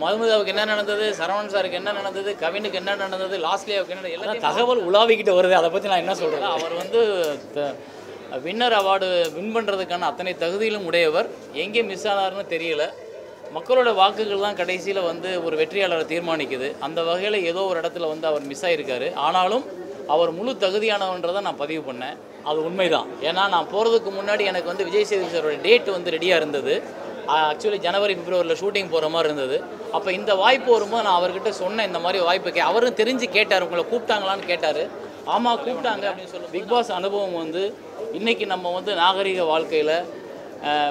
மதுமிதாவுக்கு என்ன நடந்தது, சரவணன் சாருக்கு என்ன நடந்தது, கவினுக்கு என்ன நடந்தது, லாஸ்ட்லியாவுக்கு என்ன எல்லாம் தகவல் உலாவிக்கிட்டு வருது. அதை பற்றி நான் என்ன சொல்கிறேன், அவர் வந்து வின்னர் அவார்டு வின் பண்ணுறதுக்கான அத்தனை தகுதியிலும் உடையவர். எங்கே மிஸ் ஆனார்னு தெரியல. மக்களோட வாக்குகள் தான் கடைசியில் வந்து ஒரு வெற்றியாளரை தீர்மானிக்குது. அந்த வகையில் ஏதோ ஒரு இடத்துல வந்து அவர் மிஸ் ஆகியிருக்காரு. ஆனாலும் அவர் முழு தகுதியானவன்றதை நான் பதிவு பண்ணேன். அது உண்மைதான். ஏன்னா நான் போகிறதுக்கு முன்னாடி எனக்கு வந்து விஜய் சேதுபதி சாரோட டேட் வந்து ரெடியாக இருந்தது. ஆக்சுவலி ஜனவரி பிப்ரவரியில் ஷூட்டிங் போகிற மாதிரி இருந்தது. அப்போ இந்த வாய்ப்பு வரும்போது நான் அவர்கிட்ட சொன்னேன், இந்த மாதிரி வாய்ப்பு அவரும் தெரிஞ்சு கேட்டார், உங்களை கூப்பிட்டாங்களான்னு கேட்டார். ஆமாம் கூப்பிட்டாங்க அப்படின்னு சொல்லி. பிக் பாஸ் அனுபவம் வந்து இன்றைக்கி நம்ம வந்து நாகரிக வாழ்க்கையில்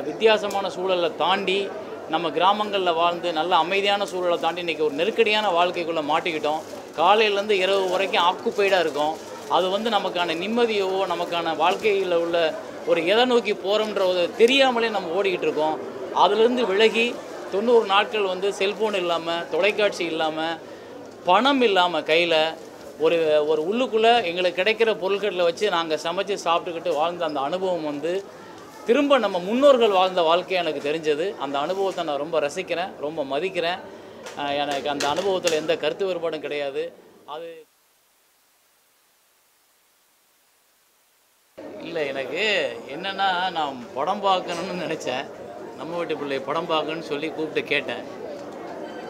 வித்தியாசமான சூழலை தாண்டி நம்ம கிராமங்களில் வாழ்ந்து நல்ல அமைதியான சூழலை தாண்டி இன்றைக்கி ஒரு நெருக்கடியான வாழ்க்கைக்குள்ளே மாட்டிக்கிட்டோம். காலையிலேருந்து இரவு வரைக்கும் ஆக்குப்பைடாக இருக்கும். அது வந்து நமக்கான நிம்மதியோ நமக்கான வாழ்க்கையில் உள்ள ஒரு எதை நோக்கி போகிறோம்ன்றது தெரியாமலே நம்ம ஓடிக்கிட்டு இருக்கோம். அதிலிருந்து விலகி 90 நாட்கள் வந்து செல்ஃபோன் இல்லாமல், தொலைக்காட்சி இல்லாமல், பணம் இல்லாமல் கையில் ஒரு ஒரு உள்ளுக்குள்ளே எங்களுக்கு கிடைக்கிற பொருட்களை வச்சு நாங்கள் சமைச்சு சாப்பிட்டுக்கிட்டு வாழ்ந்த அந்த அனுபவம் வந்து திரும்ப நம்ம முன்னோர்கள் வாழ்ந்த வாழ்க்கையை எனக்கு தெரிஞ்சது. அந்த அனுபவத்தை நான் ரொம்ப ரசிக்கிறேன், ரொம்ப மதிக்கிறேன். எனக்கு அந்த அனுபவத்தில் எந்த கருத்து வேறுபாடும் கிடையாது. அது இல்லை, எனக்கு என்னென்னா நான் படம் பார்க்கணுன்னு நினச்சேன். நம்ம வீட்டு பிள்ளை படம் பார்க்கணுன்னு சொல்லி கூப்பிட்டு கேட்டேன்.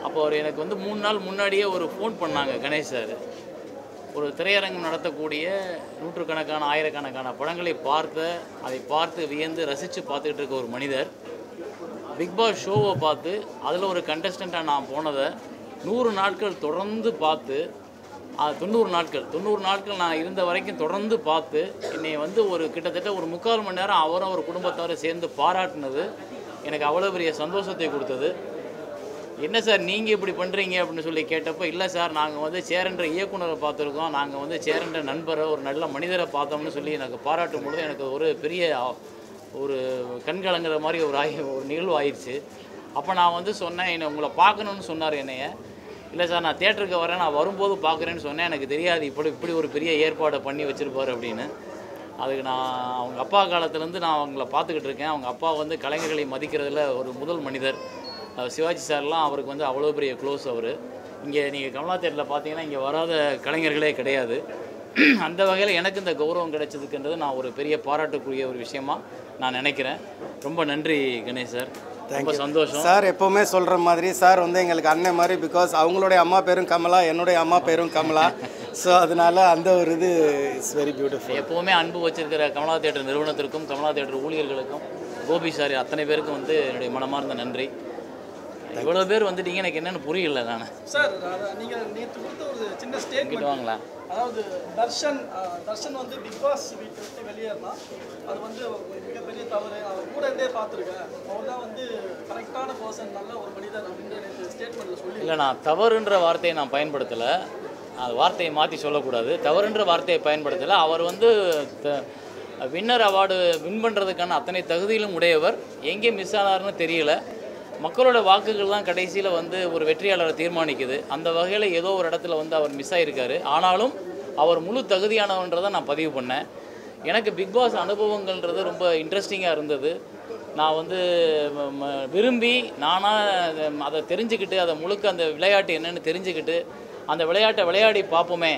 அப்போ அவர் எனக்கு வந்து 3 நாள் முன்னாடியே ஒரு ஃபோன் பண்ணாங்க. கணேஷ் சார் ஒரு திரையரங்கம் நடத்தக்கூடிய நூற்றுக்கணக்கான ஆயிரக்கணக்கான படங்களை அதை பார்த்து வியந்து ரசித்து பார்த்துக்கிட்டு இருக்க ஒரு மனிதர் பிக் பாஸ் ஷோவை பார்த்து அதில் ஒரு கண்டஸ்டண்ட்டாக நான் போனதை 100 நாட்கள் தொடர்ந்து பார்த்து 90 நாட்கள் நான் இருந்த வரைக்கும் தொடர்ந்து பார்த்து என்னை வந்து ஒரு கிட்டத்தட்ட ஒரு 3/4 மணி நேரம் அவரும் ஒரு குடும்பத்தாரும் சேர்ந்து பாராட்டினது எனக்கு அவ்வளோ பெரிய சந்தோஷத்தை கொடுத்தது. என்ன சார் நீங்கள் இப்படி பண்ணுறீங்க அப்படின்னு சொல்லி கேட்டப்போ, இல்லை சார் நாங்கள் வந்து சேரன்ற இயக்குனரை பார்த்துருக்கோம், நாங்கள் வந்து சேரன்ற நண்பரை ஒரு நல்ல மனிதரை பார்த்தோம்னு சொல்லி எனக்கு பாராட்டும் பொழுது எனக்கு ஒரு பெரிய ஒரு கண்கலங்கிற மாதிரி ஒரு நிகழ்வு ஆயிடுச்சு. அப்போ நான் வந்து சொன்னேன், என்னை உங்களை பார்க்கணுன்னு சொன்னார் என்னைய. இல்லை சார் நான் தேட்டருக்கு வரேன், நான் வரும்போது பார்க்குறேன்னு சொன்னேன். எனக்கு தெரியாது இப்படி ஒரு பெரிய ஏற்பாடை பண்ணி வச்சுருப்பார் அப்படின்னு. அதுக்கு நான் அவங்க அப்பா காலத்துலேருந்து நான் அவங்கள பார்த்துக்கிட்டு இருக்கேன். அவங்க அப்பா வந்து கலைஞர்களை மதிக்கிறதுல ஒரு முதல் மனிதர். சிவாஜி சார்லாம் அவருக்கு வந்து அவ்வளோ பெரிய க்ளோஸ் அவர். இங்கே நீங்கள் கமலா தேட்டரில் பார்த்தீங்கன்னா இங்கே வராத கலைஞர்களே கிடையாது. அந்த வகையில் எனக்கு இந்த கௌரவம் கிடைச்சதுக்குன்றது நான் ஒரு பெரிய பாராட்டுக்குரிய ஒரு விஷயமாக நான் நினைக்கிறேன். ரொம்ப நன்றி கணேஷ் சார், ரொம்ப சந்தோஷம் சார். எப்போவுமே சொல்கிற மாதிரி சார் வந்து எங்களுக்கு அண்ணன் மாதிரி. பிகாஸ் அவங்களுடைய அம்மா பேரும் கமலா, என்னுடைய அம்மா பேரும் கமலா. ஸோ அதனால் அந்த ஒரு இது இட்ஸ் வெரி பியூட்டிஃபுல். எப்போவுமே அன்பு வச்சிருக்கிற கமலா தேட்டர் நிறுவனத்திற்கும் கமலா தேட்டர் ஊழியர்களுக்கும் கோபி சார் அத்தனை பேருக்கும் வந்து என்னுடைய மனமார்ந்த நன்றி. இவ்வளோ பேர் வந்துட்டீங்க, எனக்கு என்னென்னு புரியல. நான் சார் நீங்கள் நேற்று கொடுத்த ஒரு சின்ன ஸ்டேட்மெண்ட் வாங்களா, அதாவது தர்ஷன் வந்து பிக் பாஸ் வீட்டை விட்டு வெளியேறினா அது வந்து மிகப்பெரிய தவறு, அவர் கூட இருந்தே பார்த்துருக்கேன், அவர் தான் வந்து கரெக்டான பர்சன், நல்ல ஒரு மனிதர் அப்படின்ற நேற்று ஸ்டேட்மெண்ட்டில் சொல்லி. இல்லை, நான் தவறுன்ற வார்த்தையை நான் பயன்படுத்தலை. அது வார்த்தையை மாற்றி சொல்லக்கூடாது. தவறுன்ற வார்த்தையை பயன்படுத்தலை. அவர் வந்து வின்னர் அவார்டு வின் பண்ணுறதுக்கான அத்தனை தகுதியிலும் உடையவர். எங்கே மிஸ் ஆனார்னு தெரியல. மக்களோட வாக்குகள் தான் கடைசியில் வந்து ஒரு வெற்றியாளரை தீர்மானிக்குது. அந்த வகையில் ஏதோ ஒரு இடத்துல வந்து அவர் மிஸ் ஆகியிருக்காரு. ஆனாலும் அவர் முழு தகுதியானவன்றதை நான் பதிவு பண்ணேன். எனக்கு பிக் பாஸ் அனுபவங்கள்ன்றது ரொம்ப இன்ட்ரெஸ்டிங்காக இருந்தது. நான் வந்து விரும்பி நானாக அதை தெரிஞ்சுக்கிட்டு அதை முழுக்க அந்த விளையாட்டு என்னென்னு தெரிஞ்சுக்கிட்டு அந்த விளையாட்டை விளையாடி பார்ப்போமே.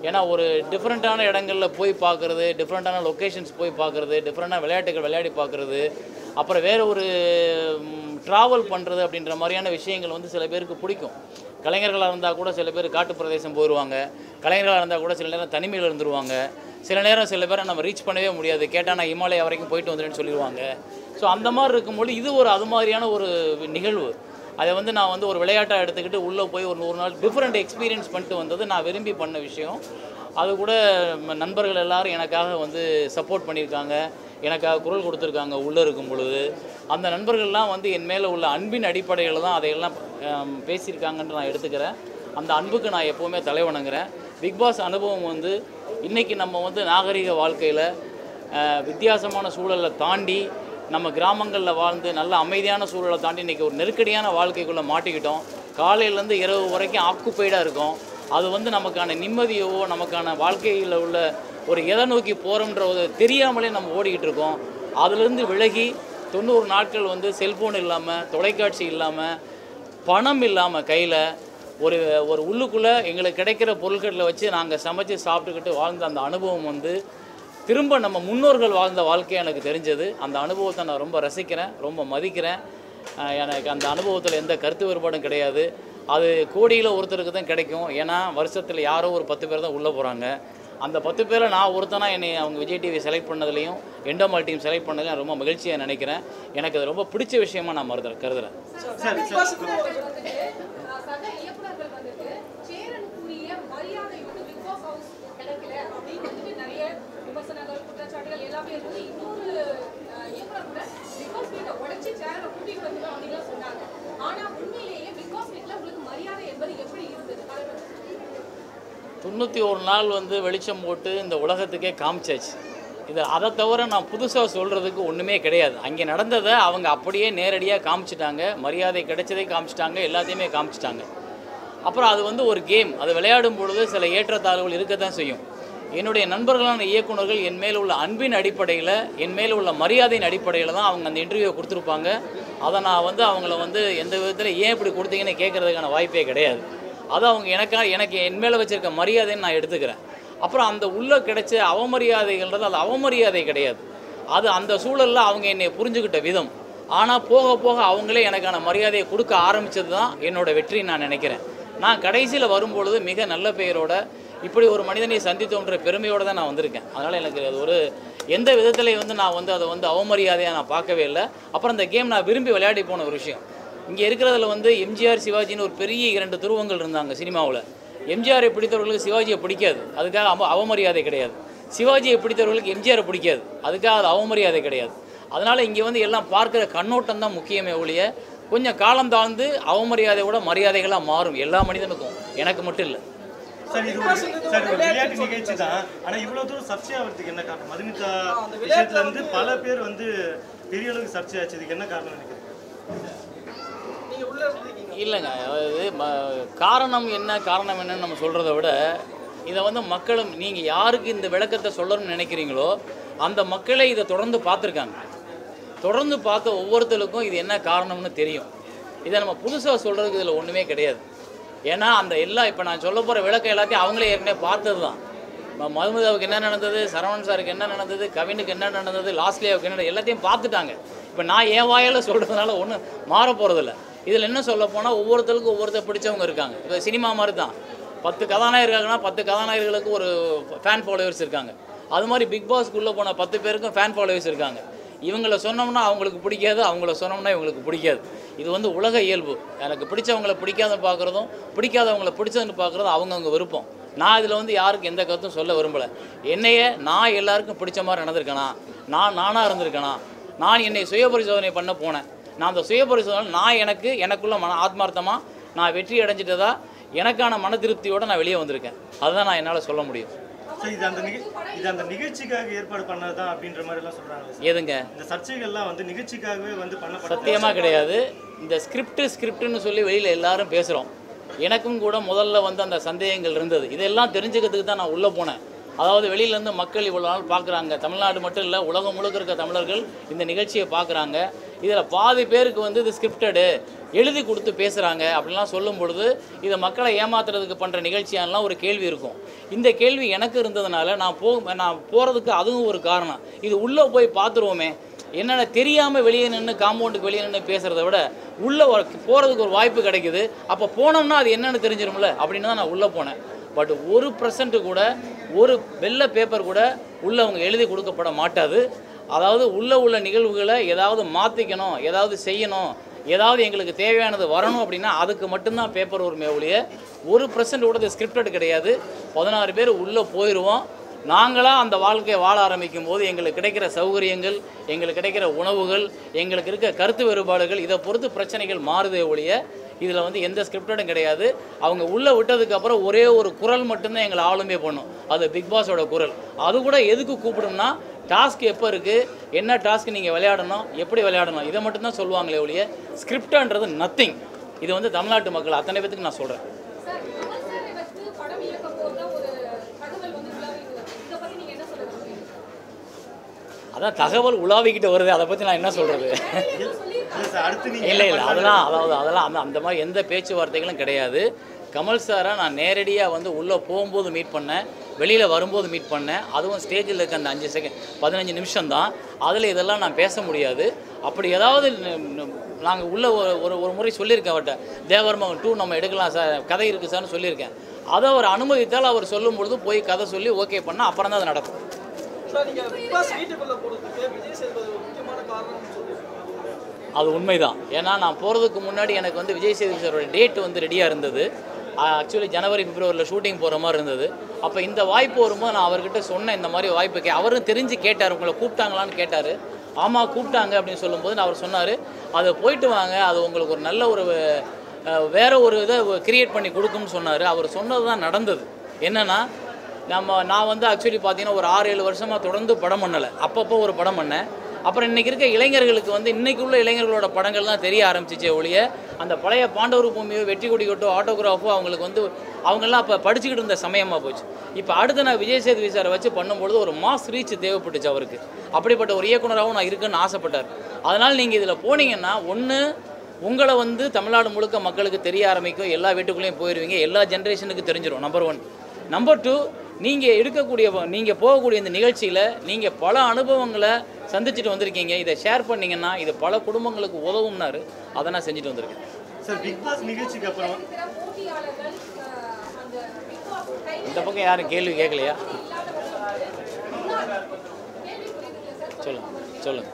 ஏன்னா ஒரு டிஃப்ரெண்ட்டான இடங்களில் போய் பார்க்குறது, டிஃப்ரெண்ட்டான லொக்கேஷன்ஸ் போய் பார்க்குறது, டிஃப்ரெண்ட்டான விளையாட்டுகள் விளையாடி பார்க்குறது, அப்புறம் வேறு ஒரு ட்ராவல் பண்ணுறது அப்படின்ற மாதிரியான விஷயங்கள் வந்து சில பேருக்கு பிடிக்கும். கலைஞர்களாக இருந்தால் கூட சில பேர் காட்டு பிரதேசம் போயிடுவாங்க, கலைஞர்களாக இருந்தால் கூட சில நேரம் தனிமையில் இருந்துருவாங்க, சில நேரம் சில பேரை நம்ம ரீச் பண்ணவே முடியாது, கேட்டால் நான் இமாலயா வரைக்கும் போயிட்டு வந்துடுன்னு சொல்லிடுவாங்க. ஸோ அந்த மாதிரி இருக்கும்போது இது ஒரு அது மாதிரியான ஒரு நிகழ்வு. அதை வந்து நான் வந்து ஒரு விளையாட்டாக எடுத்துக்கிட்டு உள்ளே போய் ஒரு 100 நாள் டிஃப்ரெண்ட் எக்ஸ்பீரியன்ஸ் பண்ணிட்டு வந்தது நான் விரும்பி பண்ண விஷயம். அது கூட நண்பர்கள் எல்லோரும் எனக்காக வந்து சப்போர்ட் பண்ணியிருக்காங்க, எனக்காக குரல் கொடுத்துருக்காங்க உள்ளே இருக்கும் பொழுது. அந்த நண்பர்கள்லாம் வந்து என் மேலே உள்ள அன்பின் அடிப்படையில் தான் அதையெல்லாம் பேசியிருக்காங்கன்னு நான் எடுத்துக்கிறேன். அந்த அன்புக்கு நான் எப்போவுமே தலைவணங்குறேன். பிக் பாஸ் அனுபவம் வந்து இன்றைக்கி நம்ம வந்து நாகரிக வாழ்க்கையில் வித்தியாசமான சூழலை தாண்டி நம்ம கிராமங்களில் வாழ்ந்து நல்ல அமைதியான சூழலை தாண்டி இன்றைக்கி ஒரு நெருக்கடியான வாழ்க்கைக்குள்ளே மாட்டிக்கிட்டோம். காலையிலேருந்து இரவு வரைக்கும் ஆக்குப்பைடாக இருக்கும். அது வந்து நமக்கான நிம்மதியோ நமக்கான வாழ்க்கையில் உள்ள ஒரு எதை நோக்கி போகிறோம்ன்றது தெரியாமலே நம்ம ஓடிக்கிட்டு இருக்கோம். அதிலிருந்து விலகி 90 நாட்கள் வந்து செல்ஃபோன் இல்லாமல், தொலைக்காட்சி இல்லாமல், பணம் இல்லாமல் கையில் ஒரு ஒரு உள்ளுக்குள்ளே எங்களுக்கு கிடைக்கிற பொருட்களில் வச்சு நாங்கள் சமைச்சு சாப்பிட்டுக்கிட்டு வாழ்ந்த அந்த அனுபவம் வந்து திரும்ப நம்ம முன்னோர்கள் வாழ்ந்த வாழ்க்கையை எனக்கு தெரிஞ்சது. அந்த அனுபவத்தை நான் ரொம்ப ரசிக்கிறேன், ரொம்ப மதிக்கிறேன். எனக்கு அந்த அனுபவத்தில் எந்த கருத்து வேறுபாடும் கிடையாது. அது கோடியில் ஒருத்தருக்கு தான் கிடைக்கும். ஏன்னா வருஷத்தில் யாரோ ஒரு 10 பேர் தான் உள்ளே போகிறாங்க. அந்த 10 பேரை நான் ஒருத்தனா என்னை அவங்க விஜய் டிவி செலக்ட் பண்ணதுலையும் எண்டோமால் டீம் செலக்ட் பண்ணதுலையும் ரொம்ப மகிழ்ச்சியாக நினைக்கிறேன். எனக்கு அது ரொம்ப பிடிச்ச விஷயமா நான் கருதுறேன். தொண்ணூற்றி ஒரு நாள் வந்து வெளிச்சம் போட்டு இந்த உலகத்துக்கே காமிச்சாச்சு. அதை தவிர நான் புதுசாக சொல்கிறதுக்கு ஒன்றுமே கிடையாது. அங்கே நடந்ததை அவங்க அப்படியே நேரடியாக காமிச்சிட்டாங்க, மரியாதை கிடைச்சதை காமிச்சிட்டாங்க, எல்லாத்தையுமே காமிச்சிட்டாங்க. அப்புறம் அது வந்து ஒரு கேம், அது விளையாடும் பொழுது சில ஏற்றத்தாழ்வுகள் இருக்க தான் செய்யும். என்னுடைய நண்பர்களான இயக்குநர்கள் என் மேல் உள்ள அன்பின் அடிப்படையில், என் மேல் உள்ள மரியாதையின் அடிப்படையில் தான் அவங்க அந்த இன்டர்வியூவை கொடுத்துருப்பாங்க. அதை நான் வந்து அவங்கள வந்து எந்த விதத்தில் ஏன் இப்படி கொடுத்தீங்கன்னு கேட்குறதுக்கான வாய்ப்பே கிடையாது. அது அவங்க எனக்கு என் மேலே வச்சுருக்க மரியாதைன்னு நான் எடுத்துக்கிறேன். அப்புறம் அந்த உள்ளே கிடைச்ச அவமரியாதைகள்ன்றது அது அவமரியாதை கிடையாது. அது அந்த சூழலில் அவங்க என்னை புரிஞ்சுக்கிட்ட விதம். ஆனால் போக போக அவங்களே எனக்கான மரியாதையை கொடுக்க ஆரம்பித்தது தான் என்னோடய வெற்றின்னு நான் நினைக்கிறேன். நான் கடைசியில் வரும்பொழுது மிக நல்ல பெயரோட இப்படி ஒரு மனிதனை சந்தித்தோன்ற பெருமையோடு தான் நான் வந்திருக்கேன். அதனால் எனக்கு அது ஒரு எந்த விதத்துலேயும் வந்து நான் வந்து அதை வந்து அவமரியாதையாக நான் பார்க்கவே இல்லை. அப்புறம் அந்த கேம் நான் விரும்பி விளையாடி போன ஒரு விஷயம். இங்கே இருக்கிறதுல வந்து எம்ஜிஆர் சிவாஜின்னு ஒரு பெரிய 2 துருவங்கள் இருந்தாங்க சினிமாவில். எம்ஜிஆரை பிடித்தவர்களுக்கு சிவாஜியை பிடிக்காது, அதுக்காக அவமரியாதை கிடையாது. சிவாஜியை பிடித்தவர்களுக்கு எம்ஜிஆரை பிடிக்காது, அதுக்காக அது அவமரியாதை கிடையாது. அதனால் இங்கே வந்து எல்லாம் பார்க்குற கண்ணோட்டம் தான் முக்கியமே ஒழிய கொஞ்சம் காலம் தாழ்ந்து அவமரியாதையோட மரியாதைகளாக மாறும் எல்லா மனிதனுக்கும், எனக்கு மட்டும் இல்லை. சார் இது ஒரு விளையாட்டு நிகழ்ச்சி தான், ஆனால் இவ்வளோ தூரம் சர்ச்சையாகிறதுக்கு என்ன காரணம்? மதுமிதா விஷயத்துலேருந்து பல பேர் வந்து பெரிய அளவுக்கு சர்ச்சையாச்சு, இதுக்கு என்ன காரணம் நினைக்கிறேன்? இல்லைங்க, அதாவது காரணம் என்னன்னு நம்ம சொல்கிறத விட இதை வந்து மக்களும் நீங்கள் யாருக்கு இந்த விளக்கத்தை சொல்லணும்னு நினைக்கிறீங்களோ அந்த மக்களே இதை தொடர்ந்து பார்த்துருக்காங்க. தொடர்ந்து பார்த்த ஒவ்வொருத்தருக்கும் இது என்ன காரணம்னு தெரியும். இதை நம்ம புதுசாக சொல்கிறதுக்கு இதில் ஒன்றுமே கிடையாது. ஏன்னா அந்த இப்போ நான் சொல்ல போகிற விளக்கம் எல்லாத்தையும் அவங்களே ஏற்கனவே பார்த்தது தான். மதுமிதாவுக்கு என்ன நடந்தது, சரவணன் சாருக்கு என்ன நடந்தது, கவினுக்கு என்ன நடந்தது, லாஸ்ட்லியாவுக்கு என்ன எல்லாத்தையும் பார்த்துட்டாங்க. இப்போ நான் என் வாயால் சொல்கிறதுனால ஒன்றும் மாற போகிறதில்ல. இதில் என்ன சொல்ல போனால் ஒவ்வொருத்தருக்கும் ஒவ்வொருத்தர் பிடிச்சவங்க இருக்காங்க. இப்போ சினிமா மாதிரி தான் 10 கதாநாயகர் இருக்காங்கன்னா 10 கதாநாயகர்களுக்கு ஒரு ஃபேன் ஃபாலோவர்ஸ் இருக்காங்க. அது மாதிரி பிக் பாஸ்க்குள்ளே போன 10 பேருக்கும் ஃபேன் ஃபாலோவர்ஸ் இருக்காங்க. இவங்கள சொன்னோம்னா அவங்களுக்கு பிடிக்காது, அவங்கள சொன்னோம்னா இவங்களுக்கு பிடிக்காது. இது வந்து உலக இயல்பு. எனக்கு பிடிச்சவங்களை பிடிக்காதுன்னு பார்க்குறதும் பிடிக்காதவங்களை பிடிச்சதுன்னு பார்க்குறதும் அவங்கவுங்க விருப்பம். நான் இதில் வந்து யாருக்கு எந்த கருத்தும் சொல்ல விரும்பலை. என்னையே நான் எல்லாருக்கும் பிடிச்ச மாதிரி நடந்திருக்கேனா, நானாக இருந்திருக்கேனா, நான் என்னை சுய பரிசோதனை பண்ண போனேன். நான் அந்த சுய பரிசோதனை எனக்குள்ள ஆத்மார்த்தமாக நான் வெற்றி அடைஞ்சிட்டதா எனக்கான மன திருப்தியோடு நான் வெளியே வந்திருக்கேன். அதுதான் நான் என்னால் சொல்ல முடியும். இது அந்த நிகழ்ச்சிக்காக ஏற்பாடு பண்ணது தான் அப்படின்ற மாதிரி எல்லாம் சொல்றாங்க. எதுங்க இந்த சர்ச்சைகள்லாம் வந்து நிகழ்ச்சிக்காகவே வந்து பண்ண சத்தியமாக கிடையாது. இந்த ஸ்கிரிப்ட்னு சொல்லி வெளியில் எல்லாரும் பேசுகிறோம். எனக்கும் கூட முதல்ல வந்து அந்த சந்தேகங்கள் இருந்தது. இதெல்லாம் தெரிஞ்சுக்கிறதுக்கு தான் நான் உள்ளே போனேன். அதாவது வெளியிலேருந்து மக்கள் இவ்வளோ நாள் பார்க்குறாங்க. தமிழ்நாடு மட்டும் இல்லை, உலகம் முழுக்க இருக்க தமிழர்கள் இந்த நிகழ்ச்சியை பார்க்குறாங்க. இதில் பாதி பேருக்கு வந்து இது ஸ்கிரிப்டடு எழுதி கொடுத்து பேசுகிறாங்க அப்படின்லாம் சொல்லும் பொழுது இதை மக்களை ஏமாத்துறதுக்கு பண்ணுற நிகழ்ச்சியானலாம் ஒரு கேள்வி இருக்கும். இந்த கேள்வி எனக்கு இருந்ததுனால நான் போகிறதுக்கு அதுவும் ஒரு காரணம். இது உள்ளே போய் பார்த்துருவோமே, என்னென்ன தெரியாமல் வெளியே நின்று காம்பவுண்டுக்கு வெளியே நின்று பேசுகிறத விட உள்ளே போகிறதுக்கு ஒரு வாய்ப்பு கிடைக்குது. அப்போ போனோம்னா அது என்னென்னு தெரிஞ்சிடும்ல அப்படின்னு தான் நான் உள்ளே போனேன். பட் 1% கூட ஒரு வெள்ளை பேப்பர் கூட உள்ளே அவங்க எழுதி கொடுக்கப்பட மாட்டாது. அதாவது உள்ள நிகழ்வுகளை ஏதாவது மாற்றிக்கணும், ஏதாவது செய்யணும், ஏதாவது எங்களுக்கு தேவையானது வரணும் அப்படின்னா அதுக்கு மட்டும்தான் பேப்பர் உரிமை ஒழிய 1% கூட ஸ்கிரிப்டட் கிடையாது. 16 பேர் உள்ளே போயிடுவோம். நாங்களாக அந்த வாழ்க்கையை வாழ ஆரம்பிக்கும் போது எங்களுக்கு கிடைக்கிற சௌகரியங்கள், எங்களுக்கு கிடைக்கிற உணவுகள், எங்களுக்கு இருக்க கருத்து வேறுபாடுகள், இதை பொறுத்து பிரச்சனைகள் மாறுதே ஒழிய இதில் வந்து எந்த ஸ்கிரிப்டடும் கிடையாது. அவங்க உள்ளே விட்டதுக்கப்புறம் ஒரே ஒரு குரல் மட்டும்தான் எங்களை ஆளுமே பண்ணும், அது பிக் பாஸோட குரல். அது கூட எதுக்கு கூப்பிடும்னா டாஸ்க் எப்போ இருக்குது, என்ன டாஸ்க் நீங்கள் விளையாடணும், எப்படி விளையாடணும், இதை மட்டும்தான் சொல்லுவாங்களே ஒழிய ஸ்கிரிப்டான்றது நத்திங். இது வந்து தமிழ்நாட்டு மக்கள் அத்தனை பேத்துக்கு நான் சொல்கிறேன். அதான் தகவல் உலாவிக்கிட்டு வருது, அதை பற்றி நான் என்ன சொல்கிறது? அடுத்து நீங்க இல்லை அதெல்லாம் அந்த மாதிரி எந்த பேச்சுவார்த்தைகளும் கிடையாது. கமல் சாரை நான் நேரடியாக வந்து உள்ளே போகும்போது மீட் பண்ணேன், வெளியில் வரும்போது மீட் பண்ணேன். அதுவும் ஸ்டேஜில் இருக்க அந்த 5 செகண்ட் 15 நிமிஷம் தான். அதில் இதெல்லாம் நான் பேச முடியாது. அப்படி ஏதாவது நாங்கள் உள்ள ஒரு முறை சொல்லியிருக்கேன் அவர்கிட்ட, தேவர்மகன் 2 நம்ம எடுக்கலாம் சார், கதை இருக்குது சார்னு சொல்லியிருக்கேன். அதை அவர் அனுமதித்தால் அவர் சொல்லும் பொழுது போய் கதை சொல்லி ஓகே பண்ணால் அப்புறம் தான் அது நடக்கும். அது உண்மைதான். ஏன்னா நான் போகிறதுக்கு முன்னாடி எனக்கு வந்து விஜய் சேதுபதி சாரோட டேட் வந்து ரெடியாக இருந்தது. ஆக்சுவலி ஜனவரி பிப்ரவரியில் ஷூட்டிங் போகிற மாதிரி இருந்தது. அப்போ இந்த வாய்ப்பு வரும்போது நான் அவர்கிட்ட சொன்னேன், இந்த மாதிரி வாய்ப்பு அவரும் தெரிஞ்சு கேட்டார், உங்களை கூப்பிட்டாங்களான்னு கேட்டார். ஆமாம் கூப்பிட்டாங்க அப்படின்னு சொல்லும்போது அவர் சொன்னார், அதை போயிட்டு வாங்க, அது உங்களுக்கு ஒரு நல்ல ஒரு வேறு ஒரு இதை கிரியேட் பண்ணி கொடுக்கும்னு சொன்னார். அவர் சொன்னது தான் நடந்தது. என்னென்னா நான் வந்து ஆக்சுவலி பார்த்தீங்கன்னா ஒரு 6-7 வருஷமாக தொடர்ந்து படம் பண்ணலை, அப்பப்போ ஒரு படம் பண்ணேன். அப்புறம் இன்றைக்கி இருக்க இளைஞர்களுக்கு வந்து இன்றைக்கி உள்ள இளைஞர்களோட படங்கள் தான் தெரிய ஆரம்பிச்சிச்சே ஒழிய அந்த பழைய பாண்டவர் பூமியோ வெற்றி கொடி கட்டோ ஆட்டோகிராஃபோ அவங்களுக்கு வந்து அவங்கெல்லாம் அப்போ படிச்சுக்கிட்டு இருந்த சமயமாக போச்சு. இப்போ அடுத்து நான் விஜய் சேதுபதி சாரை வச்சு பண்ணும்பொழுது ஒரு மாஸ் ரீச் தேவைப்பட்டுச்சு அவருக்கு. அப்படிப்பட்ட ஒரு இயக்குனராகவும் நான் இருக்குன்னு ஆசைப்பட்டார். அதனால் நீங்கள் இதில் போனீங்கன்னா ஒன்று உங்களை வந்து தமிழ்நாடு முழுக்க மக்களுக்கு தெரிய ஆரம்பிக்கும், எல்லா வீட்டுக்குள்ளேயும் போயிடுவீங்க, எல்லா ஜென்ரேஷனுக்கு தெரிஞ்சிடும். நம்பர் 1. நம்பர் 2, நீங்கள் போகக்கூடிய இந்த நிகழ்ச்சியில் நீங்கள் பல அனுபவங்களை சந்திச்சுட்டு வந்திருக்கீங்க. இதை ஷேர் பண்ணிங்கன்னா இது பல குடும்பங்களுக்கு உதவும்னாரு. அதை நான் செஞ்சுட்டு வந்திருக்கேன். சார் பிக் பாஸ் நிகழ்ச்சிக்கு அப்புறம் இந்த பக்கம் யாரும் கேள்வி கேட்கலையா? சொல்லுங்க.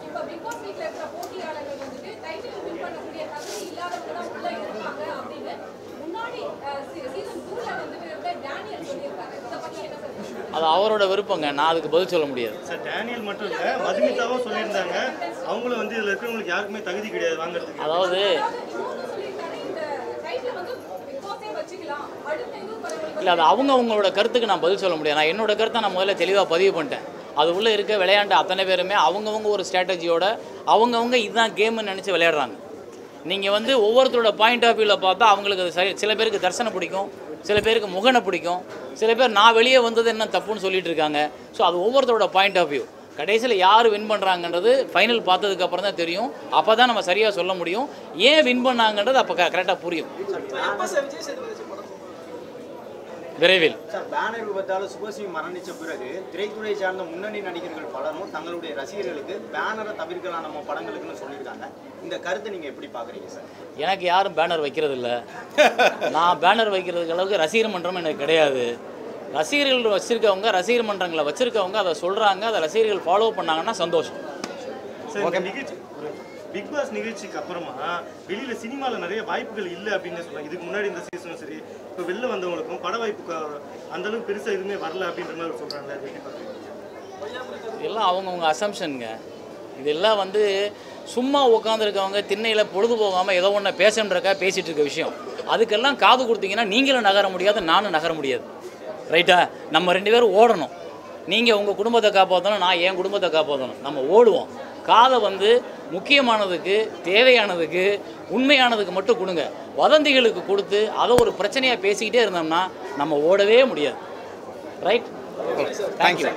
அது அவரோட விருப்பங்க, நான் அதுக்கு பதில் சொல்ல முடியாது. சார் டேனியல் மட்டும் இல்லை, மதுமிதாவும் சொல்லியிருந்தாங்க, அவங்களும் வந்து இதில் இருக்கிறவங்களுக்கு யாருக்குமே தகுதி கிடையாது வாங்குறதுக்கு. அதாவது இல்லை, அது அவங்களோட கருத்துக்கு நான் பதில் சொல்ல முடியாது. நான் என்னோட கருத்தை நான் முதல்ல தெளிவாக பதிவு பண்ணிட்டேன். அது உள்ளே இருக்க விளையாண்ட அத்தனை பேருமே அவங்கவுங்க ஒரு ஸ்ட்ராட்டஜியோட அவங்கவுங்க இதுதான் கேம்னு நினச்சி விளையாடுறாங்க. நீங்கள் வந்து ஒவ்வொருத்தரோட பாயிண்ட் ஆஃப் வியூவில் பார்த்தா அவங்களுக்கு அது சரி. சில பேருக்கு தர்சனை பிடிக்கும், சில பேருக்கு முகனை பிடிக்கும், சில பேர் நான் வெளியே வந்தது என்ன தப்புன்னு சொல்லிட்டு இருக்காங்க. ஸோ அது ஒவ்வொருத்தரோட பாயிண்ட் ஆஃப் வியூ. கடைசியில் யார் வின் பண்ணுறாங்கன்றது ஃபைனல் பார்த்ததுக்கப்புறம் தான் தெரியும். அப்போ தான் நம்ம சரியாக சொல்ல முடியும். ஏன் வின் பண்ணாங்கன்றது அப்போ கரெக்டாக புரியும். விரைவில் சார் பேனர் விபத்தால் சுபஸ்ரீ மரணித்த பிறகு திரைத்துறை சார்ந்த முன்னணி நடிகர்கள் பலரும் தங்களுடைய ரசிகர்களுக்கு பேனரை தவிர்க்கலாம் நம்ம படங்களுக்குன்னு சொல்லியிருக்காங்க. இந்த கருத்தை நீங்கள் எப்படி பார்க்குறீங்க சார்? எனக்கு யாரும் பேனர் வைக்கிறது இல்லை. நான் பேனர் வைக்கிறதுக்கு அளவுக்கு ரசிகர் மன்றம் எனக்கு கிடையாது. ரசிகர்கள் வச்சுருக்கவங்க, ரசிகர் மன்றங்களை வச்சுருக்கவங்க அதை சொல்கிறாங்க, அதை ரசிகர்கள் ஃபாலோ பண்ணாங்கன்னா சந்தோஷம். பிக் பாஸ் நிகழ்ச்சிக்கு அப்புறமா வெளியில் சினிமாவில் நிறைய வாய்ப்புகள் இல்லை அப்படின்னு சொல்கிறாங்க. இதுக்கு முன்னாடி இந்த சீசனும் சரி, இப்போ வெளில வந்தவங்களுக்கும் பட வாய்ப்பு அந்தளவுக்கு பெருசாக எதுவுமே வரல அப்படின்ற மாதிரி சொல்கிறாங்களே, அது எப்படி பார்க்குறீங்க? இதெல்லாம் அவங்கவுங்க அசம்ஷனுங்க. இதெல்லாம் வந்து சும்மா உட்காந்துருக்கவங்க திண்ணையில் பொழுது போகாமல் ஏதோ ஒன்று பேசணுன்றக்கா பேசிகிட்டு இருக்க விஷயம். அதுக்கெல்லாம் காது கொடுத்தீங்கன்னா நீங்களும் நகர முடியாது, நானும் நகர முடியாது. ரைட்டா? நம்ம 2 பேரும் ஓடணும். நீங்கள் உங்கள் குடும்பத்தை காப்பாற்றணும், நான் என் குடும்பத்தை காப்பாற்றணும். நம்ம ஓடுவோம். காதை வந்து முக்கியமானதுக்கு, தேவையானதுக்கு, உண்மையானதுக்கு மட்டும் கொடுங்க. வதந்திகளுக்கு கொடுத்து அதை ஒரு பிரச்சனையாக பேசிக்கிட்டே இருந்தோம்னா நம்ம ஓடவே முடியாது. ரைட்? தேங்க்யூ.